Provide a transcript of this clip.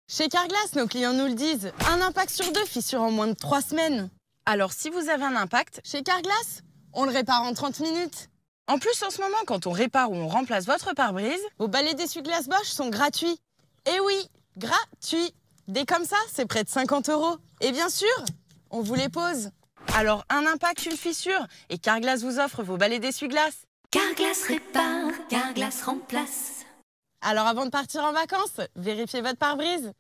Chez Carglass, nos clients nous le disent. Un impact sur deux, fissure en moins de 3 semaines. Alors, si vous avez un impact, Chez Carglass, on le répare en 30 minutes. en plus, en ce moment, quand on répare ou on remplace votre pare-brise, Vos balais d'essuie-glace Bosch sont gratuits. Eh oui, gratuits. Dès comme ça, c'est près de 50 €. Et bien sûr, on vous les pose. alors un impact, une fissure, et Carglass vous offre vos balais d'essuie-glace. Carglass répare, Carglass remplace. Alors avant de partir en vacances, vérifiez votre pare-brise.